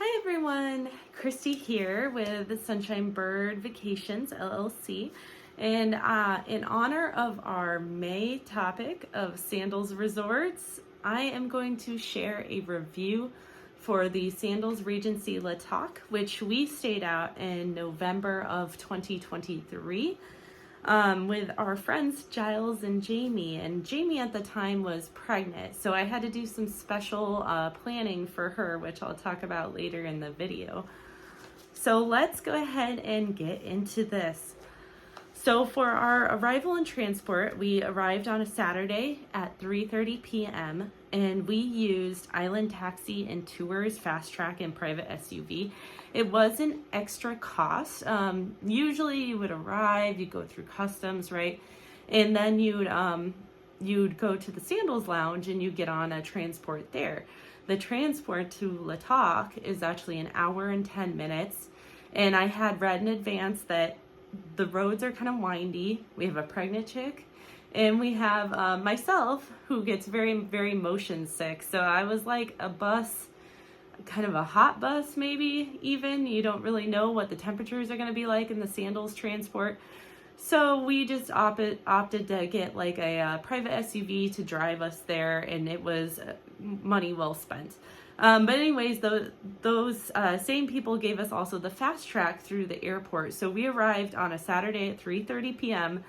Hi everyone, Christy here with Sunshine Bird Vacations LLC, and in honor of our May topic of Sandals Resorts, I am going to share a review for the Sandals Regency La Toc, which we stayed out in November of 2023. With our friends Giles and Jamie. And Jamie at the time was pregnant, so I had to do some special planning for her, which I'll talk about later in the video. So let's go ahead and get into this. So for our arrival and transport, we arrived on a Saturday at 3:30 p.m. and we used Island Taxi and Tours, Fast Track, and Private SUV. It was an extra cost. Usually you would arrive, you go through customs, right? And then you'd go to the Sandals Lounge and you get on a transport there. The transport to La Toc is actually an hour and 10 minutes. And I had read in advance that the roads are kind of windy. We have a pregnant chick, and we have myself, who gets very, very motion sick. So I was like, a bus, kind of a hot bus maybe even. You don't really know what the temperatures are going to be like in the Sandals transport. So we just opted to get like a private SUV to drive us there, and it was money well spent. But anyways, those same people gave us also the fast track through the airport. So we arrived on a Saturday at 3:30 p.m.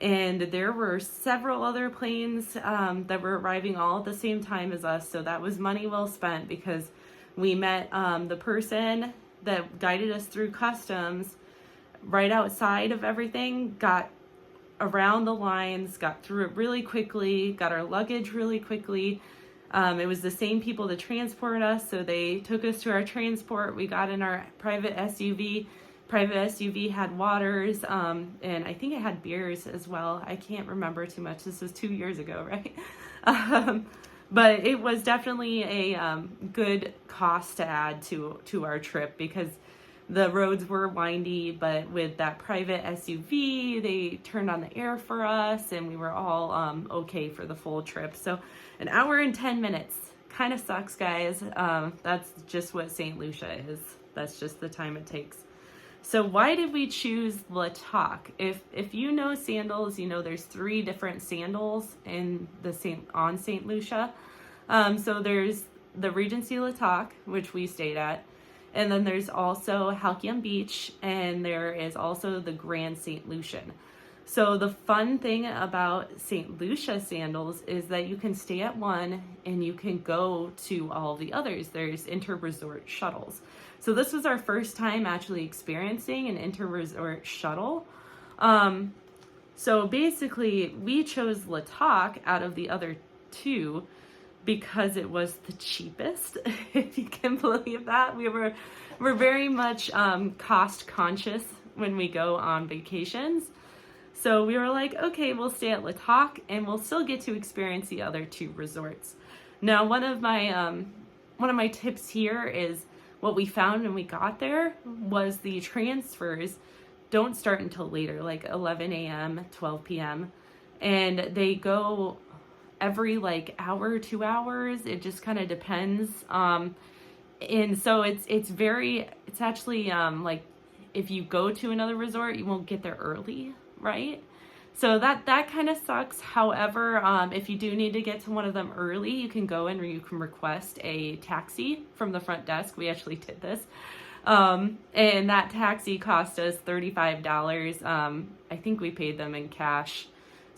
and there were several other planes that were arriving all at the same time as us. So that was money well spent, because we met the person that guided us through customs right outside of everything, got around the lines, got through it really quickly, got our luggage really quickly. It was the same people that transport us, so they took us to our transport. We got in our private SUV. Private SUV had waters, and I think it had beers as well. I can't remember too much. This was 2 years ago, right? But it was definitely a good cost to add to our trip, because the roads were windy, but with that private SUV, they turned on the air for us, and we were all okay for the full trip. So an hour and 10 minutes kind of sucks, guys. That's just what St. Lucia is. That's just the time it takes. So why did we choose La Toc? If you know Sandals, you know there's 3 different Sandals on St. Lucia. So there's the Regency La Toc, which we stayed at. And then there's also Halcyon Beach, and there is also the Grand St. Lucian. So the fun thing about St. Lucia Sandals is that you can stay at one and you can go to all the others. There's inter-resort shuttles. So this was our first time actually experiencing an inter-resort shuttle. So basically we chose La Toc out of the other 2 because it was the cheapest, if you can believe that. We're very much cost conscious when we go on vacations. So we were like, okay, we'll stay at La Toc and we'll still get to experience the other 2 resorts. Now, one of my tips here is what we found when we got there was the transfers don't start until later, like 11 a.m., 12 p.m. And they go every like hour, 2 hours. It just kind of depends. And so it's actually like if you go to another resort, you won't get there early, right? So that kind of sucks. However, if you do need to get to one of them early, you can go in or you can request a taxi from the front desk. We actually did this. And that taxi cost us $35. I think we paid them in cash.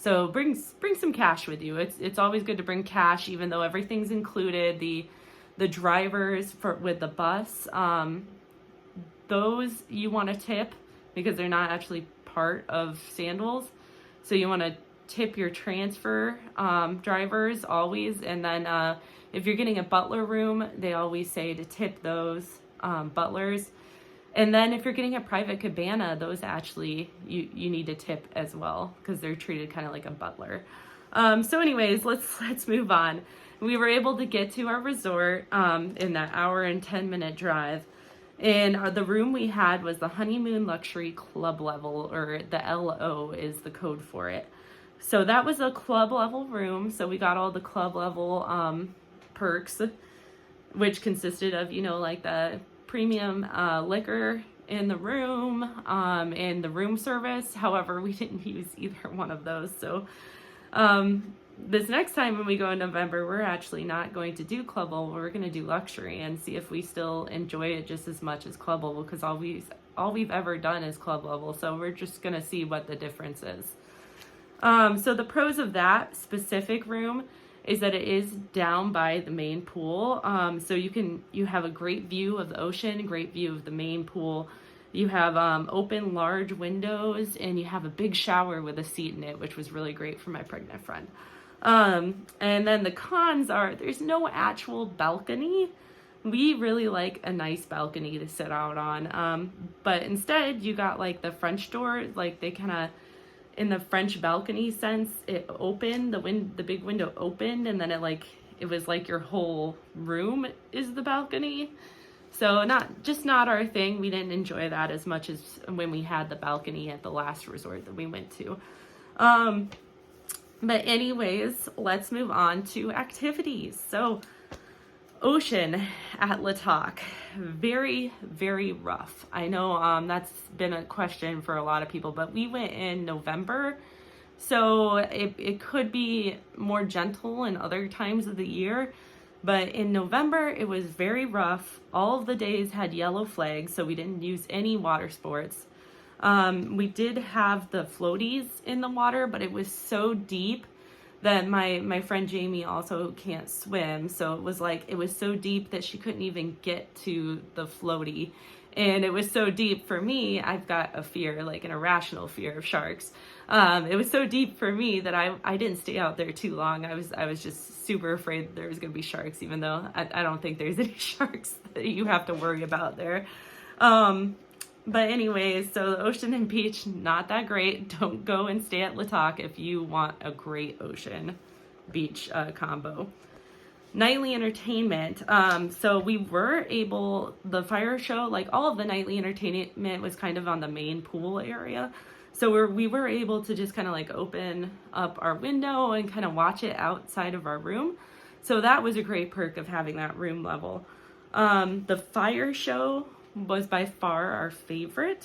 So bring some cash with you. It's always good to bring cash, even though everything's included. The drivers with the bus, those you want to tip because they're not actually part of Sandals. So you want to tip your transfer drivers always. And then if you're getting a butler room, they always say to tip those butlers. And then if you're getting a private cabana, those actually you need to tip as well, because they're treated kind of like a butler. So anyways, let's move on. We were able to get to our resort in that hour and 10-minute drive. And the room we had was the Honeymoon Luxury Club level, or the LO is the code for it. So that was a club level room. So we got all the club level perks, which consisted of, like the premium liquor in the room and the room service. However, we didn't use either one of those. So this next time when we go in November, we're actually not going to do club level. We're going to do luxury and see if we still enjoy it just as much as club level, because all we've ever done is club level. So we're just going to see what the difference is. So the pros of that specific room is that it is down by the main pool. So you have a great view of the ocean, great view of the main pool. You have open large windows, and you have a big shower with a seat in it, which was really great for my pregnant friend. And then the cons are there's no actual balcony. We really like a nice balcony to sit out on. But instead you got like the French door, like they kind of, in the French balcony sense, it opened, the big window opened, and then it was like your whole room is the balcony. So not our thing. We didn't enjoy that as much as when we had the balcony at the last resort that we went to. But anyways, let's move on to activities. So ocean at Le Toc, very, very rough. I know that's been a question for a lot of people, but we went in November, so it could be more gentle in other times of the year. But in November, it was very rough. All of the days had yellow flags, so we didn't use any water sports. We did have the floaties in the water, but it was so deep that my friend Jamie also can't swim. So it was so deep that she couldn't even get to the floaty. And it was so deep for me, I've got a fear, like an irrational fear of sharks. It was so deep for me that I didn't stay out there too long. I was just super afraid that there was going to be sharks, even though I don't think there's any sharks that you have to worry about there. But anyways, so the ocean and beach, not that great. Don't go and stay at Le Toc if you want a great ocean beach combo. Nightly entertainment. So we were able, the fire show, like all of the nightly entertainment was kind of on the main pool area. So we were able to just kind of like open up our window and kind of watch it outside of our room. So that was a great perk of having that room level. The fire show was by far our favorite.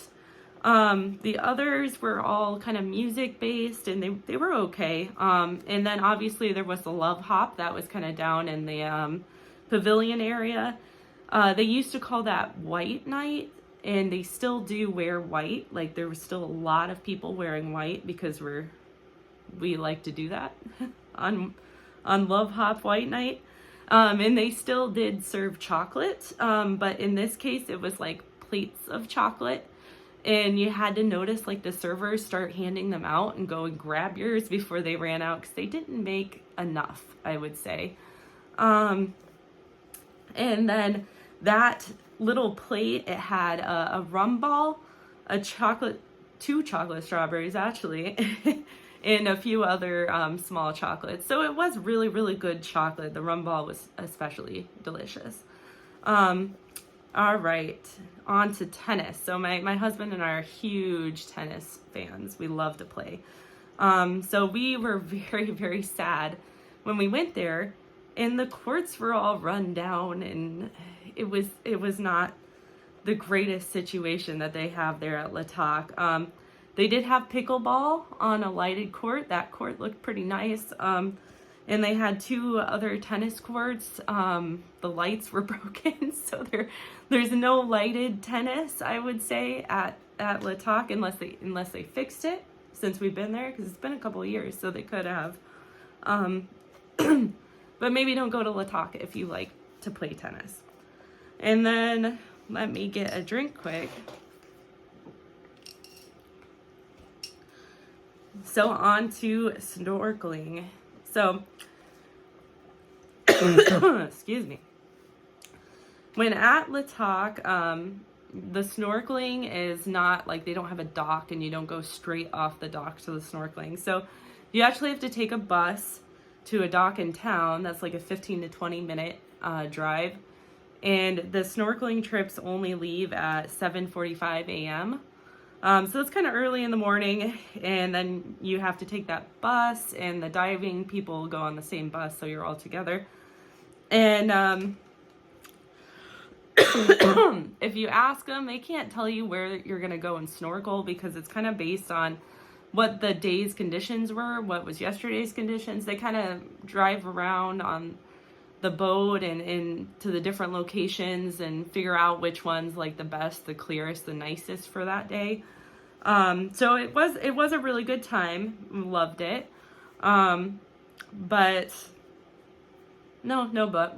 The others were all kind of music based, and they were okay. And then obviously there was the Love Hop that was kind of down in the pavilion area. They used to call that White Night, and they still do wear white. Like there was still a lot of people wearing white because we like to do that on Love Hop White Night. And they still did serve chocolate, but in this case it was like plates of chocolate, and you had to notice like the servers start handing them out and go and grab yours before they ran out, because they didn't make enough, I would say. And then that little plate, it had a rum ball, two chocolate strawberries actually, and a few other small chocolates. So it was really, really good chocolate. The rum ball was especially delicious. All right, on to tennis. So my husband and I are huge tennis fans. We love to play. So we were very, very sad when we went there, and the courts were all run down, and it was not the greatest situation that they have there at Le Toc. They did have pickleball on a lighted court. That court looked pretty nice. And they had two other tennis courts. The lights were broken, so there's no lighted tennis, I would say, at Le Toc unless they fixed it since we've been there, because it's been a couple of years, so they could have. But maybe don't go to Le Toc if you like to play tennis. And then let me get a drink quick. So on to snorkeling. So, excuse me. When at Le Toc, the snorkeling is not like, they don't have a dock and you don't go straight off the dock to the snorkeling. So you actually have to take a bus to a dock in town. That's like a 15 to 20 minute drive. And the snorkeling trips only leave at 7:45 a.m. So it's kind of early in the morning, and then you have to take that bus, and the diving people go on the same bus, so you're all together. And If you ask them, they can't tell you where you're going to go and snorkel because it's kind of based on what the day's conditions were, what was yesterday's conditions. They kind of drive around on the boat and to the different locations and figure out which one's like the best, the clearest, the nicest for that day. So it was a really good time. Loved it. But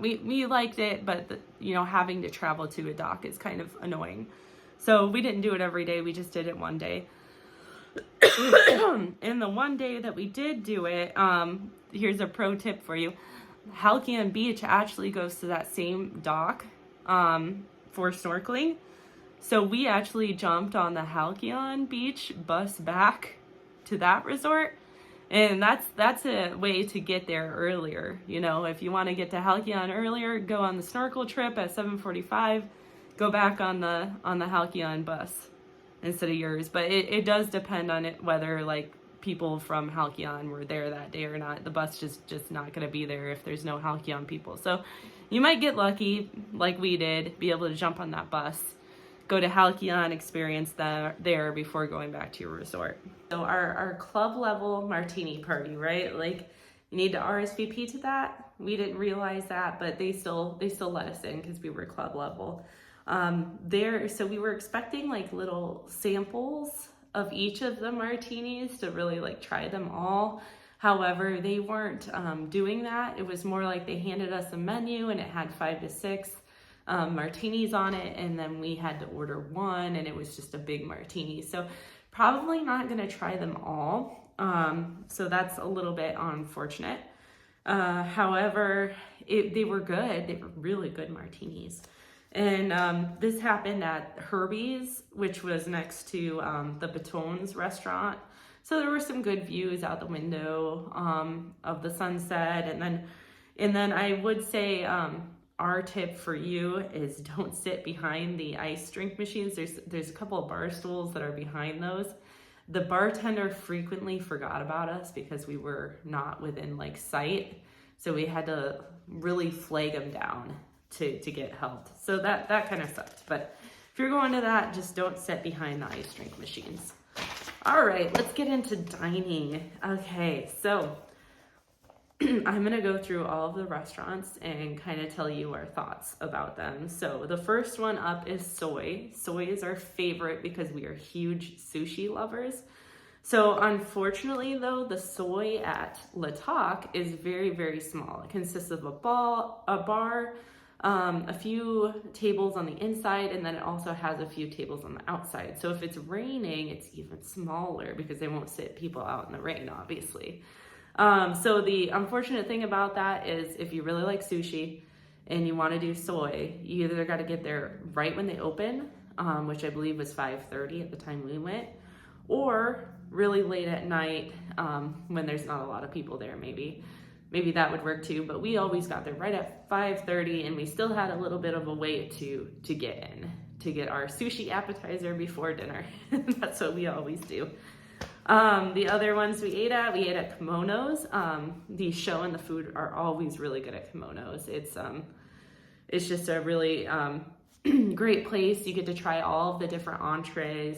we liked it, but having to travel to a dock is kind of annoying. So we didn't do it every day. We just did it one day. And the one day that we did do it, here's a pro tip for you. Halcyon Beach actually goes to that same dock for snorkeling. So we actually jumped on the Halcyon Beach bus back to that resort. And that's a way to get there earlier. If you want to get to Halcyon earlier, go on the snorkel trip at 7:45, go back on the Halcyon bus instead of yours. But it does depend on it whether like people from Halcyon were there that day or not. The bus just not going to be there if there's no Halcyon people. So you might get lucky like we did, be able to jump on that bus, go to Halcyon, experience there before going back to your resort. So our club level martini party, right? Like you need to RSVP to that. We didn't realize that, but they still let us in because we were club level. So we were expecting like little samples of each of the martinis to really like try them all. However, they weren't doing that. It was more like they handed us a menu and it had 5 to 6 martinis on it, and then we had to order one, and it was just a big martini. So probably not going to try them all. So that's a little bit unfortunate. However, they were good. They were really good martinis. And this happened at Herbie's, which was next to the Batones restaurant. So there were some good views out the window of the sunset. And then I would say our tip for you is don't sit behind the ice drink machines. There's a couple of bar stools that are behind those. The bartender frequently forgot about us because we were not within like sight. So we had to really flag them down to get help. So that kind of sucked. But if you're going to that, just don't sit behind the ice drink machines. All right, let's get into dining. Okay, so I'm gonna go through all of the restaurants and kind of tell you our thoughts about them. So the first one up is Soy. Soy is our favorite because we are huge sushi lovers. So unfortunately though, the Soy at Le Toc is very, very small. It consists of a bar, a few tables on the inside, and then it also has a few tables on the outside. So if it's raining, it's even smaller because they won't sit people out in the rain, obviously. So the unfortunate thing about that is if you really like sushi and you want to do Soy, you either got to get there right when they open, which I believe was 5:30 at the time we went, or really late at night when there's not a lot of people there. Maybe that would work too, but we always got there right at 5:30, and we still had a little bit of a wait to get in, to get our sushi appetizer before dinner. That's what we always do. The other ones we ate at Kimonos. The show and the food are always really good at Kimonos. It's just a really great place. You get to try all of the different entrees.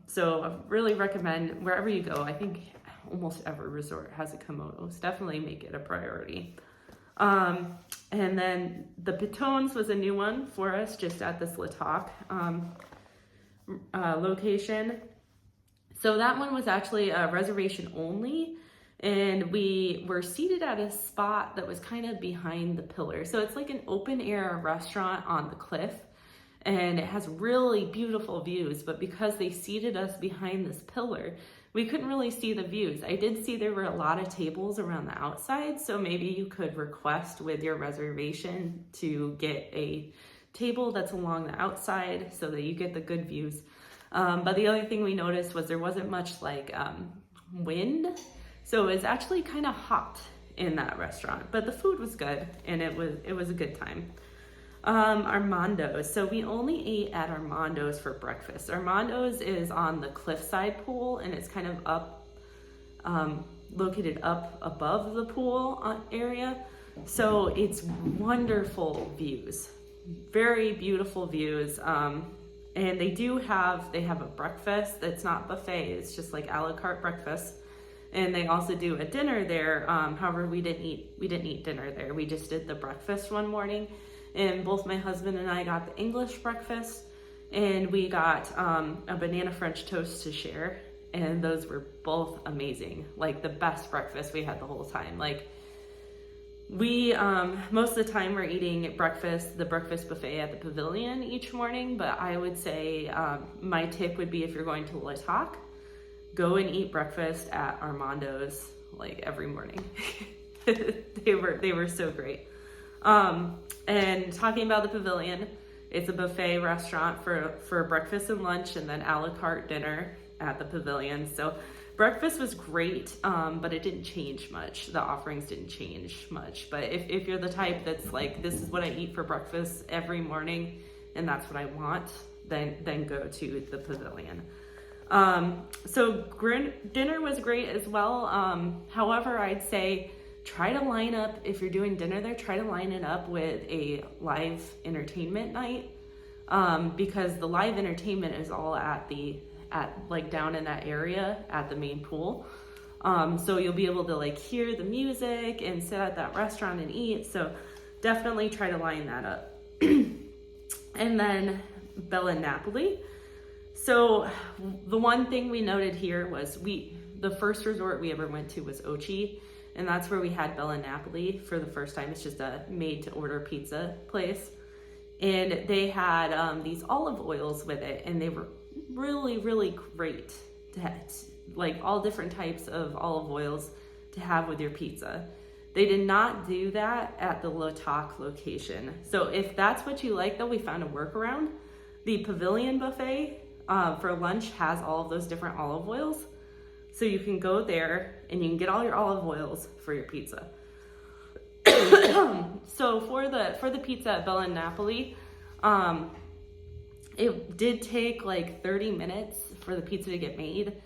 So I really recommend wherever you go. I think almost every resort has a Kimonos. Definitely make it a priority. And then the Patones was a new one for us just at this Le Toc location. So that one was actually a reservation only, and we were seated at a spot that was kind of behind the pillar. So it's like an open air restaurant on the cliff, and it has really beautiful views, but because they seated us behind this pillar, we couldn't really see the views. I did see there were a lot of tables around the outside, so maybe you could request with your reservation to get a table that's along the outside so that you get the good views. But the other thing we noticed was there wasn't much like wind, so it was actually kind of hot in that restaurant, but the food was good and it was a good time. Armando's. So we only ate at Armando's for breakfast. Armando's is on the cliffside pool, and it's kind of up, located up above the pool area. So it's wonderful views, very beautiful views. And they have a breakfast that's not buffet, it's just like a la carte breakfast. And they also do a dinner there. However, we didn't eat dinner there. We just did the breakfast one morning, and both my husband and I got the English breakfast, and we got a banana French toast to share, and those were both amazing. Like the best breakfast we had the whole time. Like we most of the time we're eating the breakfast buffet at the pavilion each morning, but I would say my tip would be, if you're going to Le Toc, go and eat breakfast at Armando's like every morning. They were so great. And talking about the pavilion, it's a buffet restaurant for breakfast and lunch, and then a la carte dinner at the pavilion. So breakfast was great, but it didn't change much. The offerings didn't change much. But if you're the type that's like, this is what I eat for breakfast every morning, and that's what I want, then go to the pavilion. So dinner was great as well. However, I'd say try to line up, if you're doing dinner there, try to line it up with a live entertainment night, because the live entertainment is all at like down in that area at the main pool. So you'll be able to like hear the music and sit at that restaurant and eat. So definitely try to line that up. And then Bella Napoli. So the one thing we noted here was the first resort we ever went to was Ochi, and that's where we had Bella Napoli for the first time. It's just a made to order pizza place. And they had these olive oils with it, and they were really, really great to have, like all different types of olive oils to have with your pizza. They did not do that at the Le Toc location. So if that's what you like, though, we found a workaround. The Pavilion buffet for lunch has all of those different olive oils. So you can go there and you can get all your olive oils for your pizza. So for the pizza at Bella Napoli, it did take like 30 minutes for the pizza to get made.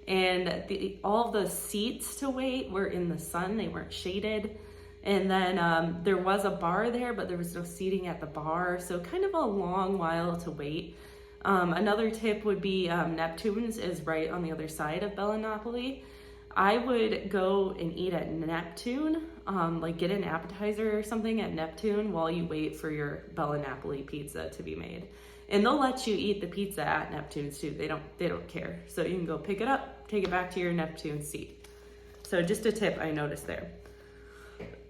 And all the seats to wait were in the sun, they weren't shaded. And then there was a bar there, but there was no seating at the bar. So kind of a long while to wait. Another tip would be Neptune's is right on the other side of Bella Napoli. I would go and eat at Neptune, like get an appetizer or something at Neptune while you wait for your Bella Napoli pizza to be made. And they'll let you eat the pizza at Neptune's too. They don't care. So you can go pick it up, take it back to your Neptune seat. So just a tip I noticed there.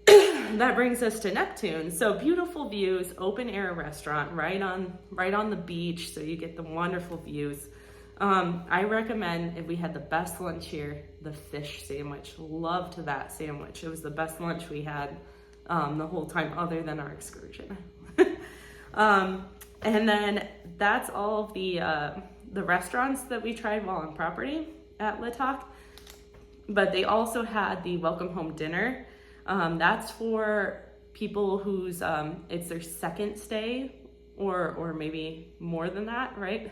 That brings us to Neptune. So beautiful views, open air restaurant right on the beach, so you get the wonderful views. I recommend, if we had the best lunch here, the fish sandwich. Loved that sandwich. It was the best lunch we had the whole time, other than our excursion. And then that's all of the restaurants that we tried while on property at Le Toc. But they also had the welcome home dinner. That's for people whose it's their second stay or maybe more than that, right?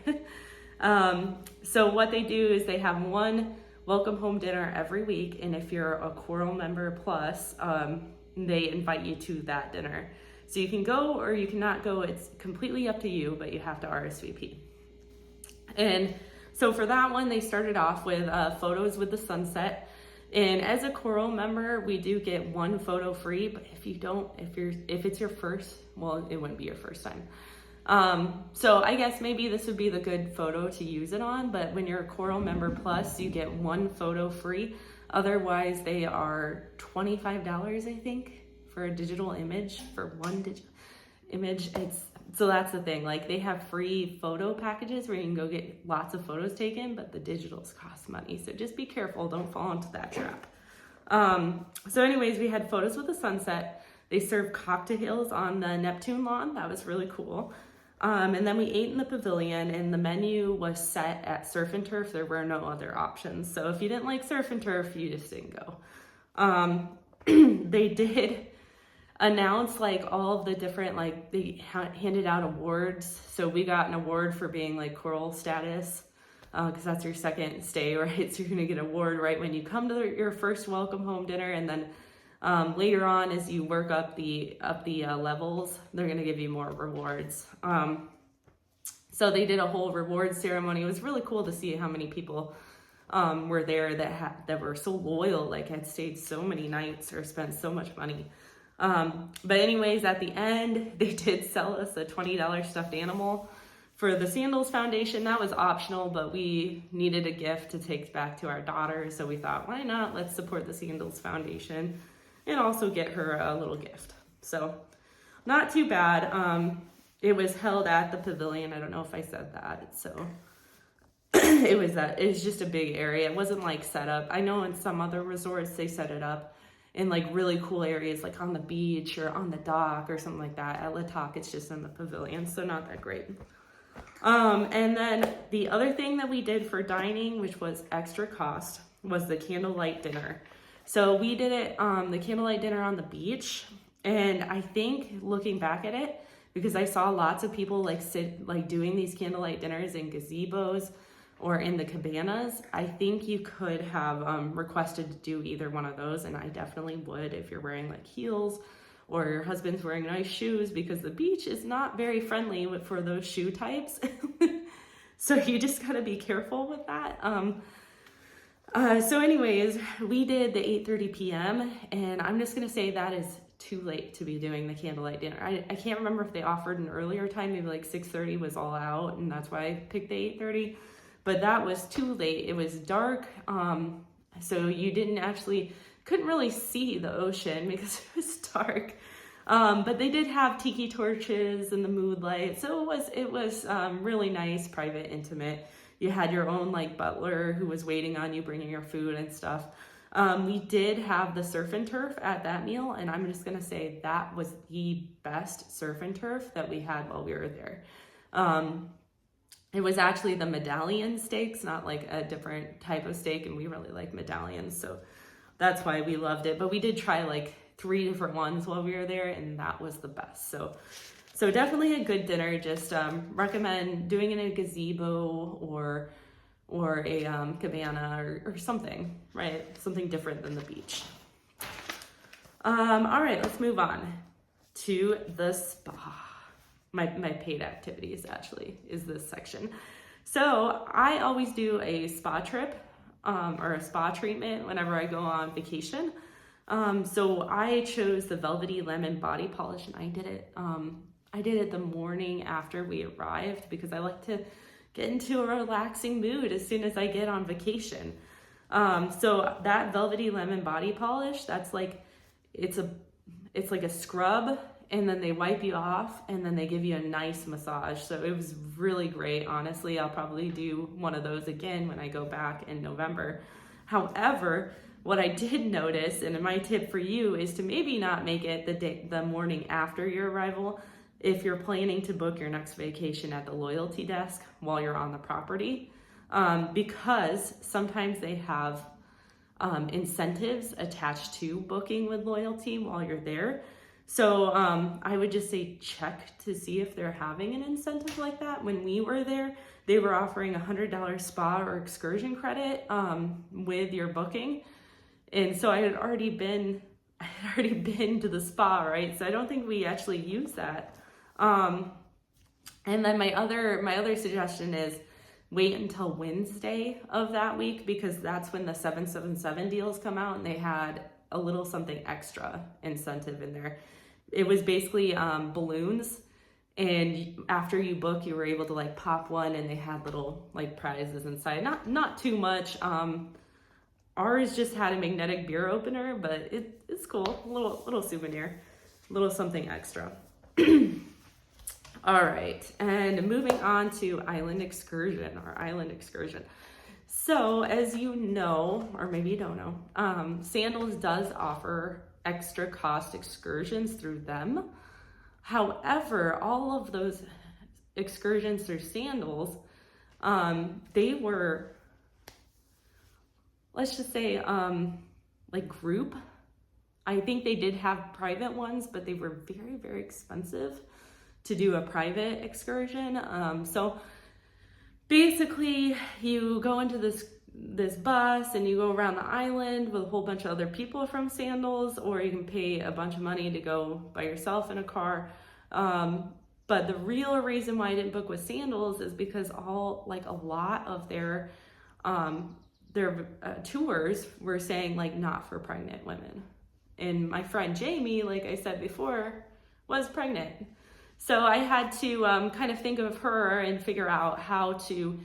So what they do is they have one welcome home dinner every week, and if you're a Coral member plus, they invite you to that dinner. So you can go or you cannot go, it's completely up to you, but you have to RSVP. And so for that one, they started off with photos with the sunset. And as a Coral member, we do get one photo free, but if it's your first, well, it wouldn't be your first time. So I guess maybe this would be the good photo to use it on, but when you're a Coral member plus, you get one photo free. Otherwise, they are $25, I think, for a digital image, for one digital image. So that's the thing, like they have free photo packages where you can go get lots of photos taken, but the digitals cost money. So just be careful, don't fall into that trap. So anyways, we had photos with the sunset. They served cocktails on the Neptune lawn. That was really cool. And then we ate in the pavilion, and the menu was set at surf and turf. There were no other options. So if you didn't like surf and turf, you just didn't go. They did announce like all of the different, like they handed out awards. So we got an award for being like Coral status, because that's your second stay, right? So you're gonna get an award right when you come to your first welcome home dinner. And then Later on, as you work up the levels, they're going to give you more rewards. So they did a whole reward ceremony. It was really cool to see how many people were there that were so loyal, like had stayed so many nights or spent so much money. But anyways, at the end, they did sell us a $20 stuffed animal for the Sandals Foundation. That was optional, but we needed a gift to take back to our daughter. So we thought, why not? Let's support the Sandals Foundation and also get her a little gift. So not too bad. It was held at the pavilion. I don't know if I said that. So it was just a big area. It wasn't like set up. I know in some other resorts, they set it up in like really cool areas, like on the beach or on the dock or something like that. At La Toc, it's just in the pavilion, so not that great. And then the other thing that we did for dining, which was extra cost, was the candlelight dinner. So we did it, the candlelight dinner on the beach. And I think looking back at it, because I saw lots of people doing these candlelight dinners in gazebos or in the cabanas, I think you could have requested to do either one of those, and I definitely would if you're wearing like heels or your husband's wearing nice shoes, because the beach is not very friendly for those shoe types. So you just gotta be careful with that. So anyways, we did the 8:30 p.m. and I'm just gonna say that is too late to be doing the candlelight dinner. I can't remember if they offered an earlier time, maybe like 6:30 was all out, and that's why I picked the 8:30. But that was too late. It was dark, so you couldn't really see the ocean because it was dark. But they did have tiki torches and the moonlight, so it was really nice, private, intimate. You had your own like butler who was waiting on you, bringing your food and stuff. We did have the surf and turf at that meal, and I'm just gonna say that was the best surf and turf that we had while we were there. It was actually the medallion steaks, not like a different type of steak, and we really like medallions, so that's why we loved it. But we did try like 3 different ones while we were there, and that was the best. So definitely a good dinner. Just recommend doing it in a gazebo or a cabana or something, right? Something different than the beach. All right, let's move on to the spa. My paid activities actually is this section. So I always do a spa trip or a spa treatment whenever I go on vacation. So I chose the Velvety Lemon Body Polish, and I did it the morning after we arrived because I like to get into a relaxing mood as soon as I get on vacation. So that Velvety Lemon Body Polish, that's like, it's like a scrub, and then they wipe you off, and then they give you a nice massage. So it was really great. Honestly, I'll probably do one of those again when I go back in November. However, what I did notice, and my tip for you, is to maybe not make it the morning after your arrival if you're planning to book your next vacation at the loyalty desk while you're on the property, because sometimes they have incentives attached to booking with loyalty while you're there. So I would just say check to see if they're having an incentive like that. When we were there, they were offering $100 spa or excursion credit with your booking. And so I had already been to the spa, right? So I don't think we actually used that. And then my other suggestion is wait until Wednesday of that week, because that's when the 777 deals come out, and they had a little something extra incentive in there. It was basically balloons, and after you book, you were able to like pop one, and they had little like prizes inside. Not too much. Ours just had a magnetic beer opener, but it's cool. A little souvenir, a little something extra. All right, and moving on to island excursion. So as you know, or maybe you don't know, Sandals does offer extra cost excursions through them. However, all of those excursions through Sandals, they were, let's just say, like group. I think they did have private ones, but they were very, very expensive to do a private excursion. So basically you go into this bus and you go around the island with a whole bunch of other people from Sandals, or you can pay a bunch of money to go by yourself in a car. But the real reason why I didn't book with Sandals is because a lot of their tours were saying like not for pregnant women. And my friend Jamie, like I said before, was pregnant. So I had to kind of think of her and figure out how to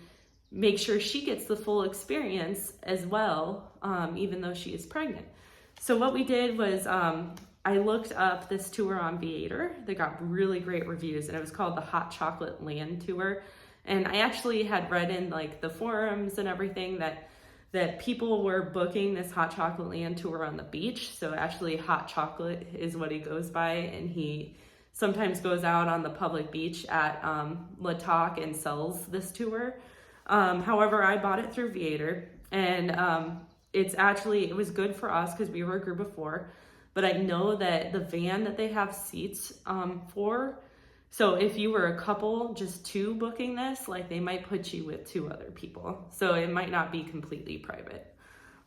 make sure she gets the full experience as well, even though she is pregnant. So what we did was I looked up this tour on Viator that got really great reviews, and it was called the Hot Chocolate Land Tour. And I actually had read in like the forums and everything that people were booking this Hot Chocolate Land Tour on the beach. So actually Hot Chocolate is what he goes by, and he sometimes goes out on the public beach at Latok and sells this tour. However, I bought it through Viator, and it was good for us because we were a group of 4, but I know that the van that they have seats for, so if you were a couple, just 2 booking this, like they might put you with 2 other people. So it might not be completely private.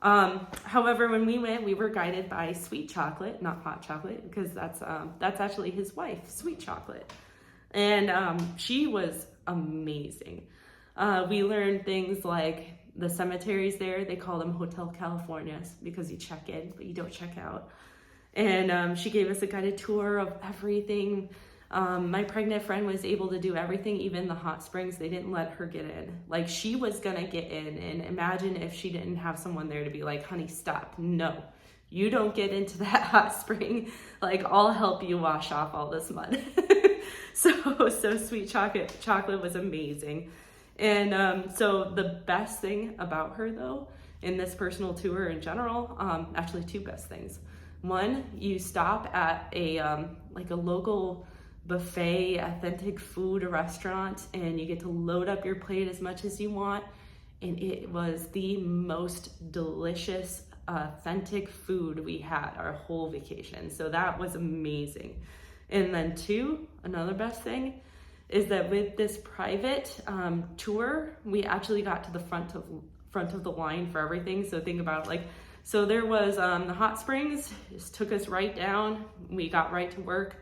However, when we went, we were guided by Sweet Chocolate, not Hot Chocolate, because that's actually his wife, Sweet Chocolate. And she was amazing. We learned things like the cemeteries there, they call them Hotel Californias because you check in, but you don't check out. And she gave us a guided tour of everything. My pregnant friend was able to do everything, even the hot springs. They didn't let her get in. Like, she was gonna get in, and imagine if she didn't have someone there to be like, honey, stop. No, you don't get into that hot spring. Like, I'll help you wash off all this mud. So Sweet Chocolate was amazing. And so the best thing about her, though, in this personal tour in general, actually 2 best things. One, you stop at a local buffet, authentic food restaurant, and you get to load up your plate as much as you want. And it was the most delicious, authentic food we had our whole vacation. So that was amazing. And then 2, another best thing is that with this private tour, we actually got to the front of the line for everything. So think about so there was the hot springs, just took us right down. We got right to work.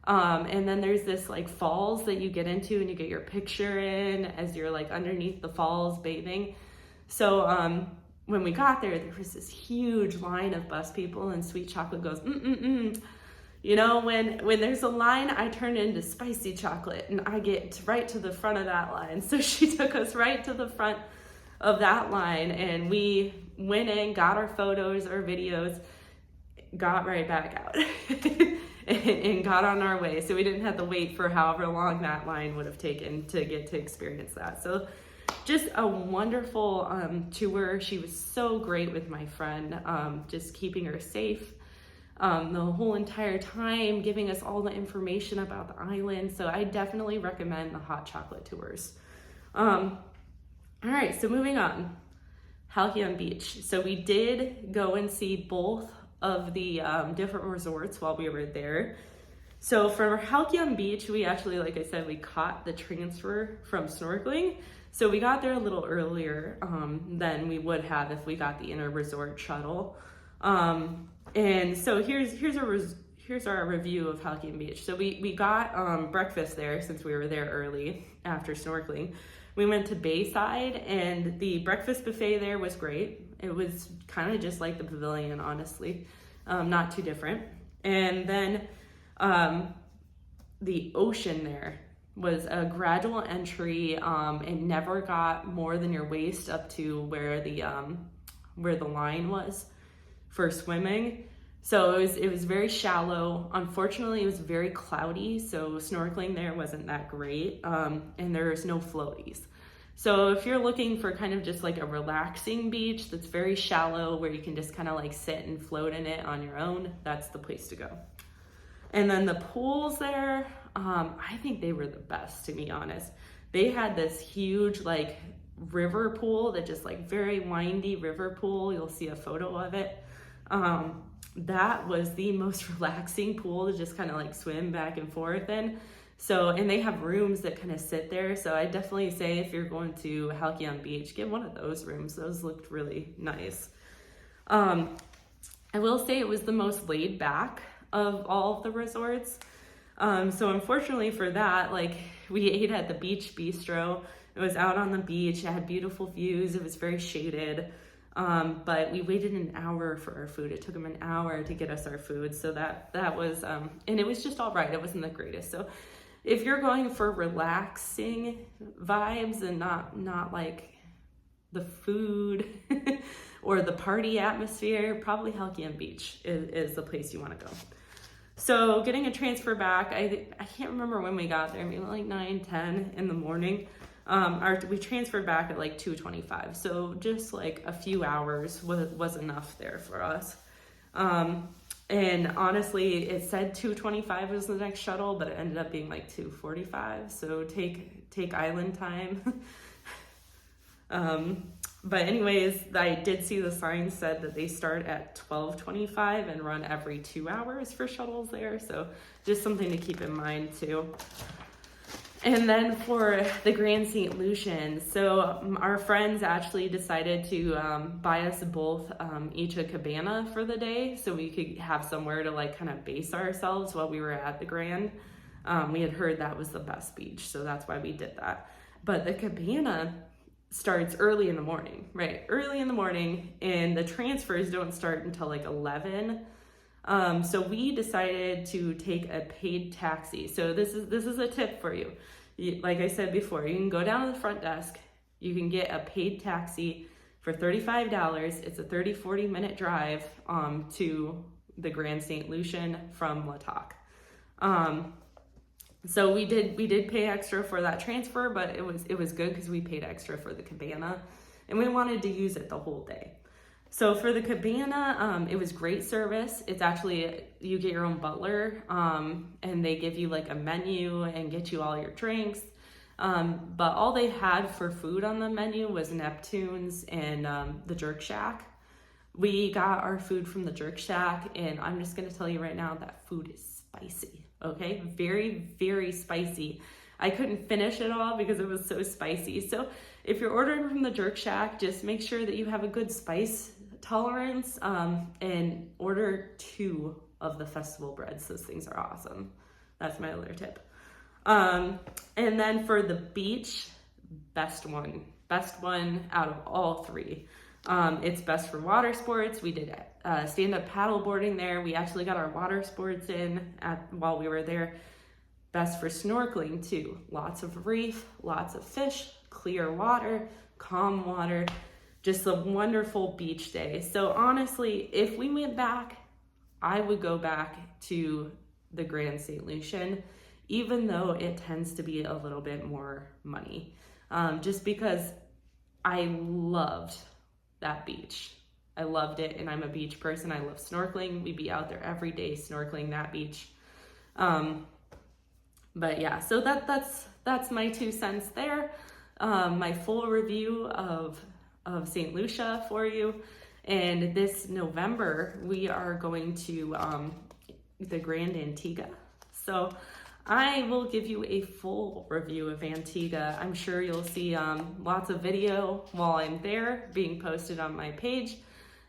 And then there's this like falls that you get into and you get your picture in as you're like underneath the falls bathing. So when we got there was this huge line of bus people, and Sweet Chocolate goes, You know, when there's a line, I turn into Spicy Chocolate, and I get right to the front of that line. So she took us right to the front of that line, and we went in, got our photos, our videos, got right back out and got on our way. So we didn't have to wait for however long that line would have taken to get to experience that. So just a wonderful tour. She was so great with my friend, just keeping her safe the whole entire time, giving us all the information about the island. So I definitely recommend the Hot Chocolate tours. All right, so moving on. Halcyon Beach. So we did go and see both of the different resorts while we were there. So for Halcyon Beach, we actually, like I said, we caught the transfer from Snorkeling. So we got there a little earlier than we would have if we got the inner resort shuttle. And so here's our review of Halcyon Beach. So we got breakfast there since we were there early after snorkeling. We went to Bayside, and the breakfast buffet there was great. It was kind of just like the pavilion, honestly, not too different. And then the ocean there was a gradual entry. It never got more than your waist up to where the line was for swimming. So it was very shallow. Unfortunately, it was very cloudy, so snorkeling there wasn't that great, and there's no floaties. So if you're looking for kind of just like a relaxing beach that's very shallow, where you can just kind of like sit and float in it on your own, that's the place to go. And then the pools there, I think they were the best, to be honest. They had this huge like river pool, that just like very windy river pool. You'll see a photo of it. That was the most relaxing pool to just kind of like swim back and forth in. So, and they have rooms that kind of sit there. So I definitely say if you're going to Halcyon Beach, get one of those rooms. Those looked really nice. I will say it was the most laid back of all of the resorts. So unfortunately for that, like, we ate at the beach bistro. It was out on the beach. It had beautiful views. It was very shaded. But we waited an hour for our food. It took them an hour to get us our food. So that was, and it was just all right. It wasn't the greatest. So if you're going for relaxing vibes and not like the food or the party atmosphere, probably Halcyon Beach is the place you want to go. So getting a transfer back, I can't remember when we got there, maybe like 9-10 in the morning. We transferred back at like 2:25, so just like a few hours was enough there for us. And honestly, it said 2:25 was the next shuttle, but it ended up being like 2:45. So take island time. But anyways, I did see the sign said that they start at 12:25 and run every 2 hours for shuttles there. So just something to keep in mind too. And then for the Grand St. Lucian, so our friends actually decided to buy us both each a cabana for the day so we could have somewhere to like kind of base ourselves while we were at the Grand. We had heard that was the best beach, so that's why we did that. But the cabana starts early in the morning, right? Early in the morning, and the transfers don't start until like 11. So we decided to take a paid taxi. So this is a tip for you. Like I said before, you can go down to the front desk. You can get a paid taxi for $35. It's a 30-40 minute drive to the Grand St. Lucian from Latak. So we did pay extra for that transfer, but it was good because we paid extra for the cabana, and we wanted to use it the whole day. So for the cabana, it was great service. It's actually, you get your own butler, and they give you like a menu and get you all your drinks. But all they had for food on the menu was Neptune's and the Jerk Shack. We got our food from the Jerk Shack, and I'm just gonna tell you right now that food is spicy, okay? Very, very spicy. I couldn't finish it all because it was so spicy. So if you're ordering from the Jerk Shack, just make sure that you have a good spice tolerance, and order 2 of the festival breads. Those things are awesome. That's my other tip. And then for the beach, best one out of all 3. It's best for water sports. We did stand-up paddle boarding there. We actually got our water sports in while we were there. Best for snorkeling too. Lots of reef, lots of fish, clear water, calm water. Just a wonderful beach day. So honestly, if we went back, I would go back to the Grand St. Lucian, even though it tends to be a little bit more money. Just because I loved that beach. I loved it, and I'm a beach person. I love snorkeling. We'd be out there every day snorkeling that beach. But yeah, so that's my 2 cents there. My full review of St. Lucia for you. And this November, we are going to the Grand Antigua. So I will give you a full review of Antigua. I'm sure you'll see lots of video while I'm there being posted on my page,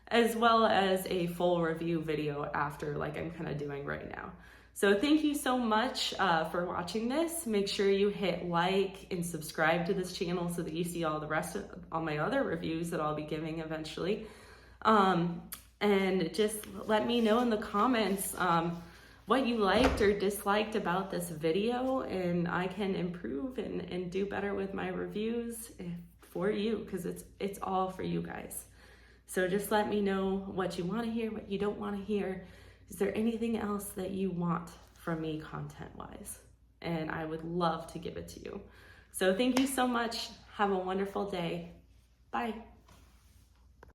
as well as a full review video after, like I'm kind of doing right now. So thank you so much for watching this. Make sure you hit like and subscribe to this channel so that you see all the rest of all my other reviews that I'll be giving eventually. And just let me know in the comments what you liked or disliked about this video, and I can improve and do better with my reviews for you, because it's all for you guys. So just let me know what you want to hear, what you don't want to hear. Is there anything else that you want from me content-wise? And I would love to give it to you. So thank you so much. Have a wonderful day. Bye.